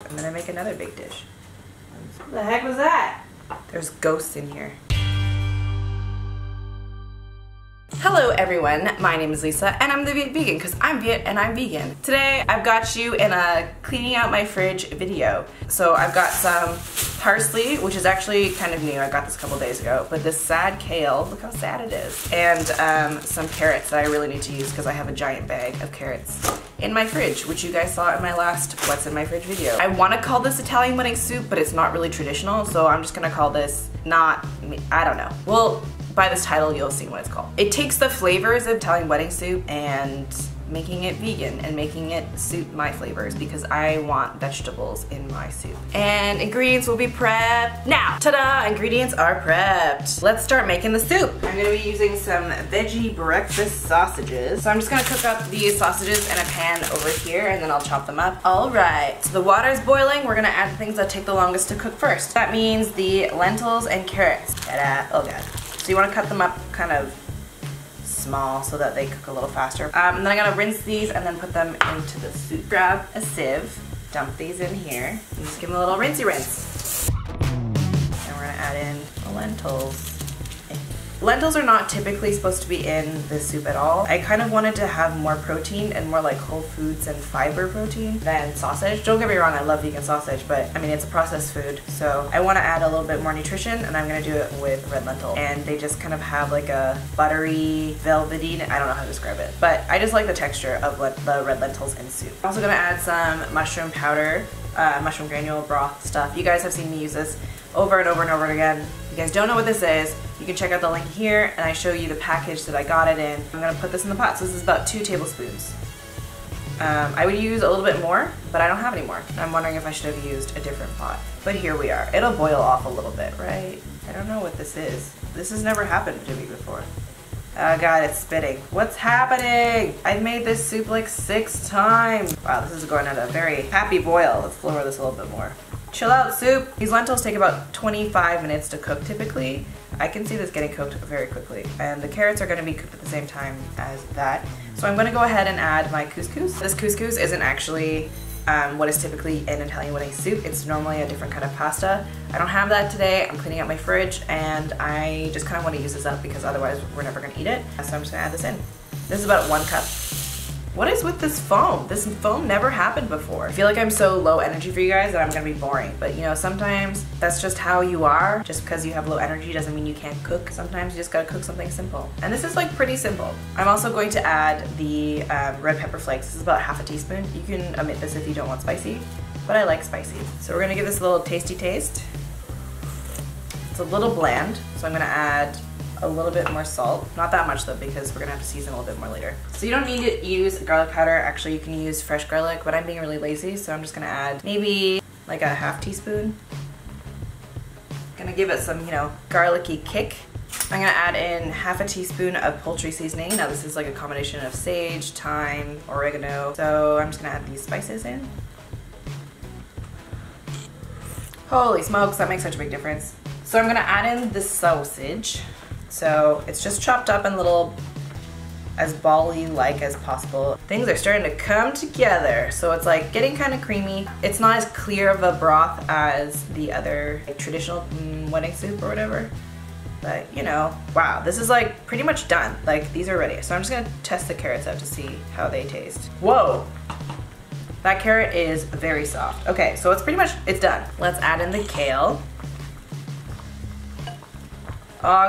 I'm gonna make another big dish. What the heck was that? There's ghosts in here. Hello everyone, my name is Lisa and I'm the Viet vegan because I'm Viet and I'm vegan. Today I've got you in a cleaning out my fridge video. So I've got some parsley, which is actually kind of new. I got this a couple days ago, but this sad kale, look how sad it is. And some carrots that I really need to use because I have a giant bag of carrots in my fridge, which you guys saw in my last What's in My Fridge video. I want to call this Italian wedding soup, but it's not really traditional, so I'm just gonna call this I don't know. Well, by this title you'll see what it's called. It takes the flavors of Italian wedding soup and making it vegan and making it suit my flavors because I want vegetables in my soup. And ingredients will be prepped now. Ta-da! Ingredients are prepped. Let's start making the soup. I'm gonna be using some veggie breakfast sausages. So I'm just gonna cook up these sausages in a pan over here and then I'll chop them up. All right, so the water's boiling. We're gonna add the things that take the longest to cook first. That means the lentils and carrots. Ta-da! Oh god. So you wanna cut them up kind of small so that they cook a little faster. And then I gotta rinse these and then put them into the soup. Grab a sieve, dump these in here, and just give them a little rinsey rinse. And we're gonna add in the lentils. Lentils are not typically supposed to be in this soup at all. I kind of wanted to have more protein and more like whole foods and fiber protein than sausage. Don't get me wrong, I love vegan sausage, but I mean it's a processed food. So I want to add a little bit more nutrition and I'm gonna do it with red lentil. And they just kind of have like a buttery, velvety, I don't know how to describe it, but I just like the texture of the red lentils in soup. I'm also gonna add some mushroom powder, mushroom granule broth stuff. You guys have seen me use this over and over and over again. If you guys don't know what this is, you can check out the link here and I show you the package that I got it in. I'm gonna put this in the pot. So this is about 2 tablespoons. I would use a little bit more, but I don't have any more. I'm wondering if I should have used a different pot. But here we are. It'll boil off a little bit, right? I don't know what this is. This has never happened to me before. Oh god, it's spitting. What's happening? I've made this soup like 6 times. Wow, this is going at a very happy boil. Let's lower this a little bit more. Chill out soup. These lentils take about 25 minutes to cook typically. I can see this getting cooked very quickly. And the carrots are gonna be cooked at the same time as that. So I'm gonna go ahead and add my couscous. This couscous isn't actually what is typically in Italian wedding soup. It's normally a different kind of pasta. I don't have that today. I'm cleaning out my fridge and I just kind of want to use this up because otherwise we're never gonna eat it. So I'm just gonna add this in. This is about 1 cup. What is with this foam? This foam never happened before. I feel like I'm so low energy for you guys that I'm gonna be boring. But you know, sometimes that's just how you are. Just because you have low energy doesn't mean you can't cook. Sometimes you just gotta cook something simple. And this is like pretty simple. I'm also going to add the red pepper flakes. This is about 1/2 teaspoon. You can omit this if you don't want spicy, but I like spicy. So we're gonna give this a little tasty taste. It's a little bland, so I'm gonna add a little bit more salt. Not that much though, because we're gonna have to season a little bit more later. So you don't need to use garlic powder. Actually, you can use fresh garlic, but I'm being really lazy, so I'm just gonna add maybe like a 1/2 teaspoon. Gonna give it some, you know, garlicky kick. I'm gonna add in 1/2 teaspoon of poultry seasoning. Now this is like a combination of sage, thyme, oregano. So I'm just gonna add these spices in. Holy smokes, that makes such a big difference. So I'm gonna add in the sausage. So it's just chopped up in little, as ball-y-like as possible. Things are starting to come together. So it's like getting kind of creamy. It's not as clear of a broth as the other like, traditional wedding soup or whatever. But you know, wow, this is like pretty much done. Like these are ready. So I'm just gonna test the carrots out to see how they taste. Whoa, that carrot is very soft. Okay, so it's pretty much, it's done. Let's add in the kale.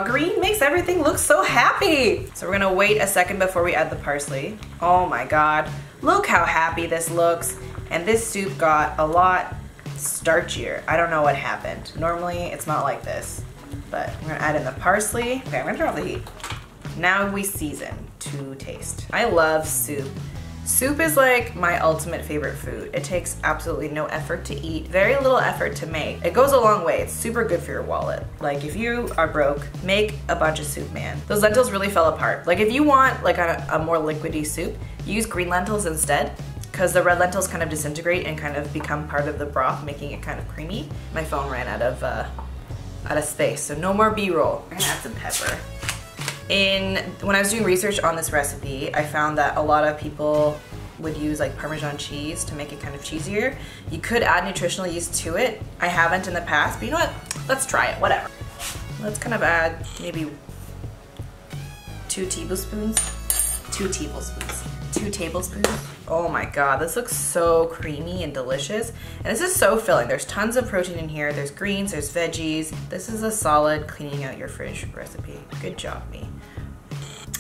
Green makes everything look so happy. So we're gonna wait a second before we add the parsley. Oh my god, look how happy this looks. And this soup got a lot starchier. I don't know what happened. Normally it's not like this, but we're gonna add in the parsley. Okay, I'm gonna turn off the heat. Now we season to taste. I love soup. Soup is like my ultimate favorite food. It takes absolutely no effort to eat, very little effort to make. It goes a long way. It's super good for your wallet. Like if you are broke, make a bunch of soup, man. Those lentils really fell apart. Like if you want like a more liquidy soup, use green lentils instead because the red lentils kind of disintegrate and kind of become part of the broth, making it kind of creamy. My phone ran out of space, so no more B-roll. I'm gonna add some pepper. When I was doing research on this recipe, I found that a lot of people would use like Parmesan cheese to make it kind of cheesier. You could add nutritional yeast to it. I haven't in the past, but you know what? Let's try it, whatever. Let's kind of add maybe 2 tablespoons. 2 tablespoons. 2 tablespoons. Oh my god, this looks so creamy and delicious. And this is so filling. There's tons of protein in here. There's greens, there's veggies. This is a solid cleaning out your fridge recipe. Good job, me.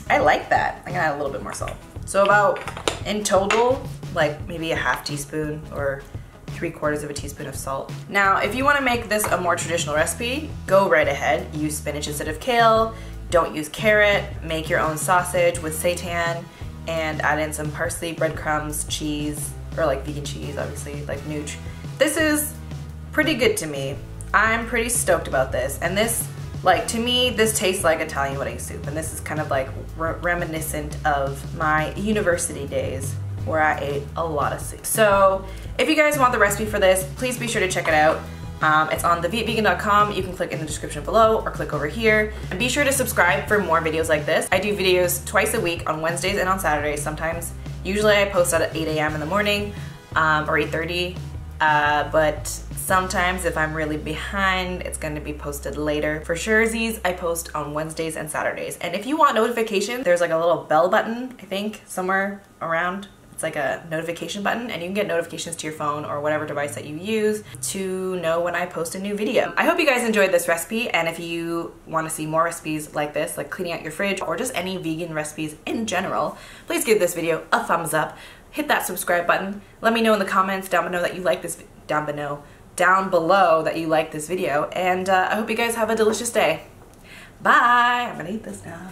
I like that. I'm gonna add a little bit more salt. So about, in total, like maybe a half teaspoon or 3/4 of a teaspoon of salt. Now, if you wanna make this a more traditional recipe, go right ahead. Use spinach instead of kale. Don't use carrot. Make your own sausage with seitan and add in some parsley, breadcrumbs, cheese, or like vegan cheese, obviously, like nooch. This is pretty good to me. I'm pretty stoked about this. And this, like, to me, this tastes like Italian wedding soup. And this is kind of like reminiscent of my university days where I ate a lot of soup. So if you guys want the recipe for this, please be sure to check it out. It's on thevietvegan.com. You can click in the description below or click over here. And be sure to subscribe for more videos like this. I do videos twice a week on Wednesdays and on Saturdays sometimes. Usually I post at 8 a.m. in the morning or 8:30. But sometimes if I'm really behind, it's going to be posted later. For surezies, I post on Wednesdays and Saturdays. And if you want notification, there's like a little bell button, I think, somewhere around. It's like a notification button, and you can get notifications to your phone or whatever device that you use to know when I post a new video. I hope you guys enjoyed this recipe, and if you want to see more recipes like this, like cleaning out your fridge or just any vegan recipes in general, please give this video a thumbs up. Hit that subscribe button. Let me know in the comments down below that you like this down below that you like this video, and I hope you guys have a delicious day. Bye. I'm gonna eat this now.